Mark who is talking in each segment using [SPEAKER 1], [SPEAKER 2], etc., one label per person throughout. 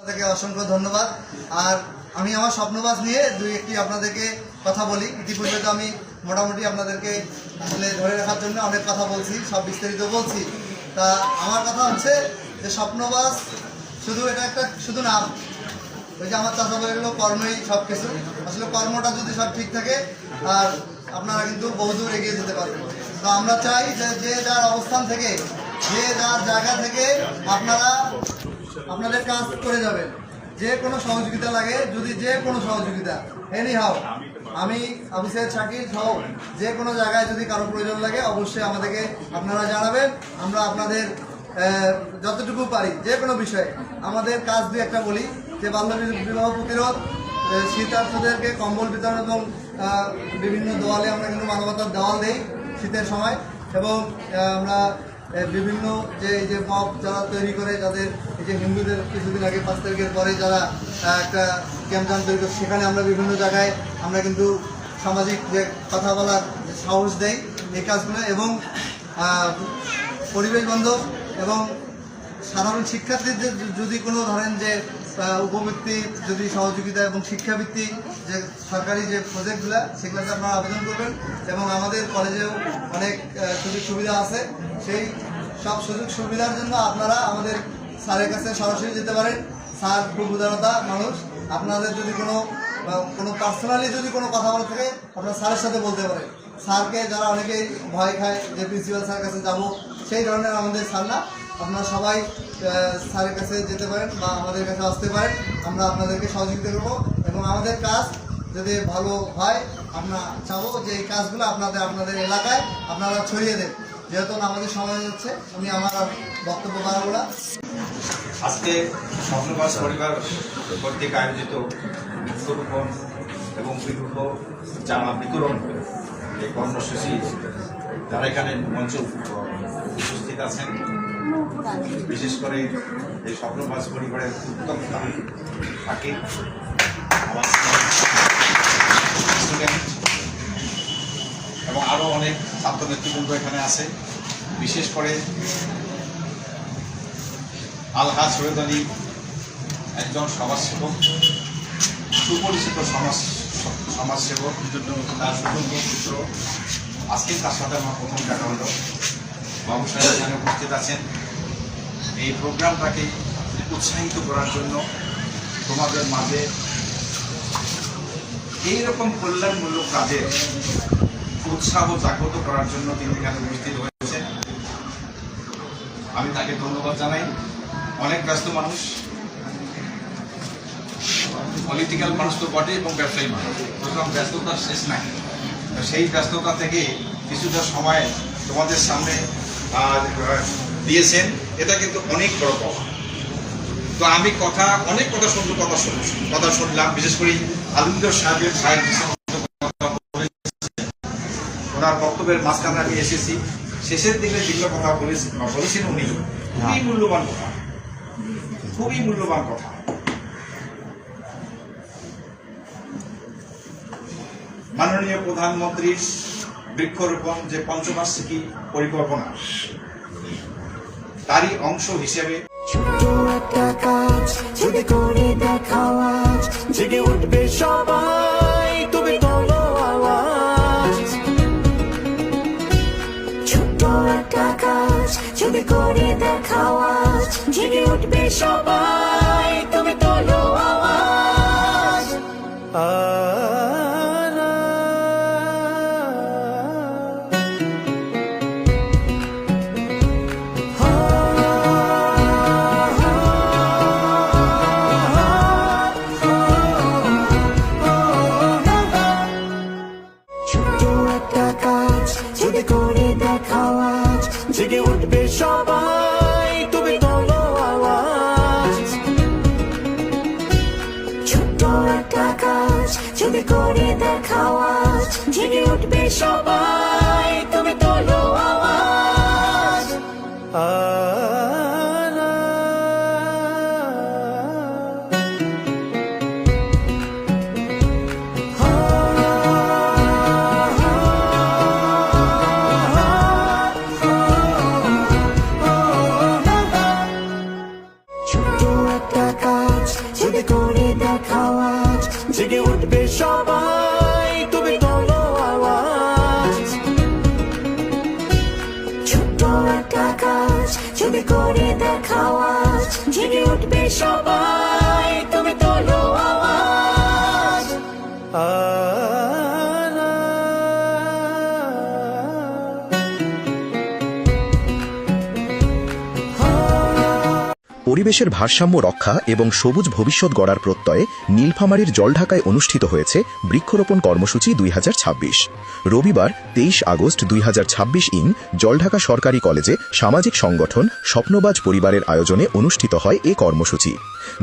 [SPEAKER 1] থেকে অসংখ্য ধন্যবাদ। আর আমি আমার স্বপ্নবাস নিয়ে দুই একটি আপনাদেরকে কথা বলি। ইতিপূর্বে তো আমি মোটামুটি আপনাদেরকে আসলে ধরে রাখার জন্য অনেক কথা বলছি, সব বিস্তারিত বলছি। তা আমার কথা হচ্ছে যে স্বপ্নবাস শুধু এটা একটা শুধু নাম, ওই যে আমার চাষা বলে গেল কর্মই সব কিছু। আসলে কর্মটা যদি সব ঠিক থাকে আর আপনারা কিন্তু বহুদূর এগিয়ে যেতে পারবেন। তো আমরা চাই যে যে যার অবস্থান থেকে, যে যার জায়গা থেকে আপনারা আপনাদের কাজ করে যাবেন। যে কোনো সহযোগিতা লাগে, যদি যে কোনো সহযোগিতা এনি হাও, আমি আবু সাইদ শাকিল সহ যে কোনো জায়গায় যদি কারো প্রয়োজন লাগে অবশ্যই আমাদেরকে আপনারা জানাবেন। আমরা আপনাদের যতটুকু পারি যে কোনো বিষয়ে আমাদের কাজ দিয়ে একটা বলি যে বাল্য বিবাহ প্রতিরোধ, শীতার্থদেরকে কম্বল বিতরণ এবং বিভিন্ন দোয়ালে আমরা কিন্তু মানবতার দেওয়াল দিই শীতের সময়। এবং আমরা বিভিন্ন যে এই যে মব যারা তৈরি করে, যাদের এই যে হিন্দুদের কিছুদিন আগে 5 তারিখের পরে যারা একটা ক্যাম্পজান তৈরি করে, সেখানে আমরা বিভিন্ন জায়গায় আমরা কিন্তু সামাজিক যে কথা বলার সাহস দেই এই কাজগুলো। এবং পরিবেশ বান্ধব এবং সাধারণ শিক্ষার্থীদের যদি কোনো ধরেন যে উপবৃত্তি যদি সহযোগিতা এবং শিক্ষাবৃত্তি যে সরকারি যে প্রজেক্টগুলো সেগুলোতে আপনারা আবেদন করবেন। এবং আমাদের কলেজেও অনেক সুযোগ সুবিধা আছে, সেই সব সুযোগ সুবিধার জন্য আপনারা আমাদের স্যারের কাছে সরাসরি যেতে পারেন। স্যার খুব উদারতা মানুষ, আপনাদের যদি কোনো পার্সোনালি যদি কোনো কথা বলা থাকে আপনারা স্যারের সাথে বলতে পারেন। স্যারকে যারা অনেকেই ভয় খায় যে প্রিন্সিপাল স্যারের কাছে যাব, সেই ধরনের আমাদের স্যার না। আপনারা সবাই স্যারের কাছে যেতে পারেন বা আমাদের কাছে আসতে পারেন, আমরা আপনাদেরকে সহযোগিতা করবো। এবং আমাদের কাজ যদি ভালো হয় আমরা চাবো যে এই কাজগুলো আপনাদের এলাকায় আপনারা ছড়িয়ে দেন। যেহেতু আমাদের সময় হচ্ছে, আমি আমার বক্তব্য বাড়াবো না।
[SPEAKER 2] আজকে স্বপ্নবাস পরিবার কর্তৃক আয়োজিত বৃক্ষরোপণ এবং বিবাহ জামা বিতরণ এই কর্মসূচি যারা এখানে মঞ্চে উপস্থিত আছেন, বিশেষ করে এই স্বপ্নবাস পরিবারের উত্তম থাকে আমার স্টুডেন্ট এবং আরও অনেক ছাত্র নেতৃবৃন্দ এখানে আছে। বিশেষ করে আলহাজ সৈয়দ আলী একজন সমাজসেবক, সুপরিচিত সমাজসেবক, তার সুযোগ্য পুত্র। আজকে তার সাথে আমার প্রথম দেখা হলো। বাবু সাহেব এখানে উপস্থিত আছেন এই প্রোগ্রামটাকে উৎসাহিত করার জন্য, তোমাদের মাঝে এইরকম কল্যাণমূলক কাজে উৎসাহ জাগ্রত করার জন্য তিনি এখানে উপস্থিত হয়েছেন। আমি তাকে ধন্যবাদ জানাই। অনেক ব্যস্ত মানুষ, পলিটিক্যাল মানুষ তো বটে এবং ব্যবসায়ী মানুষ, সুতরাং ব্যস্ততার শেষ নাই। সেই ব্যস্ততা থেকে কিছুটা সময় তোমাদের সামনে দিয়েছেন, এটা কিন্তু অনেক বড় পাওয়া। তো আমি অনেক কথা শুনলাম, বিশেষ করে আলমগীর সাহেবের ওনার বক্তব্যের মাঝখানে আমি এসেছি। শেষের দিকে যেগুলো কথা বলেছেন উনি খুবই মূল্যবান কথা। মাননীয় প্রধানমন্ত্রীর বৃক্ষরোপণ যে পঞ্চবার্ষিকী পরিকল্পনা, তারই অংশ হিসেবে
[SPEAKER 3] ছোট্ট একটা কাজ যদি করে দেখাও আজ, জেগে উঠবে সবাই, তুমি তোলো আওয়াজ। ছোট্ট একটা কাজ যদি করে দেখাও আজ, জেগে উঠবে সবাই, তুমি তোলো আওয়াজ। যদি করে দেখাও আজ, জেগে উঠবে সবাই, তুমি তোলো আওয়াজ। ছোট্ট একটা কাজ যদি করে দেখাও আজ, জেগে উঠবে সবাই, তুমি তোলো আওয়াজ। ছোট্ট একটা কাজ যদি করে দেখাও আজ জেগে উঠবে সবাই তুমি তোলো আওয়াজ ছোট্ট একটা কাজ যদি করে দেখাও আজ জেগে উঠবে সবাই তুমি তোলো আওয়াজ
[SPEAKER 4] পরিবেশের ভারসাম্য রক্ষা এবং সবুজ ভবিষ্যৎ গড়ার প্রত্যয়ে নীলফামারীর জলঢাকায় অনুষ্ঠিত হয়েছে বৃক্ষরোপণ কর্মসূচি 2026। রবিবার 23 আগস্ট 2026 জলঢাকা সরকারি কলেজে সামাজিক সংগঠন স্বপ্নবাজ পরিবারের আয়োজনে অনুষ্ঠিত হয় এ কর্মসূচি।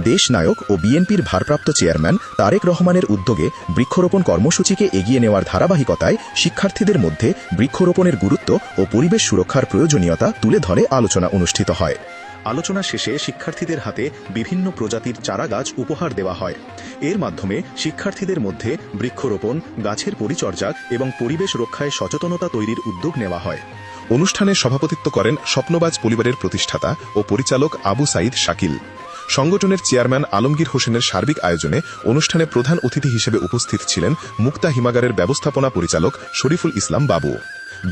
[SPEAKER 4] দেশনায়ক ও বিএনপির ভারপ্রাপ্ত চেয়ারম্যান তারেক রহমানের উদ্যোগে বৃক্ষরোপণ কর্মসূচিকে এগিয়ে নেওয়ার ধারাবাহিকতায় শিক্ষার্থীদের মধ্যে বৃক্ষরোপণের গুরুত্ব ও পরিবেশ সুরক্ষার প্রয়োজনীয়তা তুলে ধরে আলোচনা অনুষ্ঠিত হয়। আলোচনা শেষে শিক্ষার্থীদের হাতে বিভিন্ন প্রজাতির চারাগাছ উপহার দেওয়া হয়। এর মাধ্যমে শিক্ষার্থীদের মধ্যে বৃক্ষরোপণ, গাছের পরিচর্যা এবং পরিবেশ রক্ষায় সচেতনতা তৈরির উদ্যোগ নেওয়া হয়।
[SPEAKER 5] অনুষ্ঠানে সভাপতিত্ব করেন স্বপ্নবাজ পরিবারের প্রতিষ্ঠাতা ও পরিচালক আবু সাইদ শাকিল। সংগঠনের চেয়ারম্যান আলমগীর হোসেনের সার্বিক আয়োজনে অনুষ্ঠানে প্রধান অতিথি হিসেবে উপস্থিত ছিলেন মুক্তা হিমাগারের ব্যবস্থাপনা পরিচালক শরীফুল ইসলাম বাবু।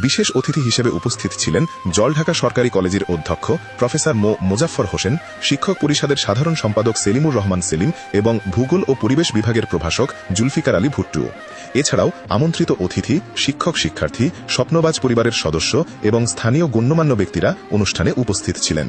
[SPEAKER 5] বিশেষ অতিথি হিসেবে উপস্থিত ছিলেন জলঢাকা সরকারি কলেজের অধ্যক্ষ প্রফেসর মোজাফফর হোসেন, শিক্ষক পরিষদের সাধারণ সম্পাদক সেলিমুর রহমান সেলিম এবং ভূগোল ও পরিবেশ বিভাগের প্রভাষক জুলফিকার আলী ভুট্টু। এছাড়াও আমন্ত্রিত অতিথি, শিক্ষক শিক্ষার্থী, স্বপ্নবাজ পরিবারের সদস্য এবং স্থানীয় গণ্যমান্য ব্যক্তিরা অনুষ্ঠানে উপস্থিত ছিলেন।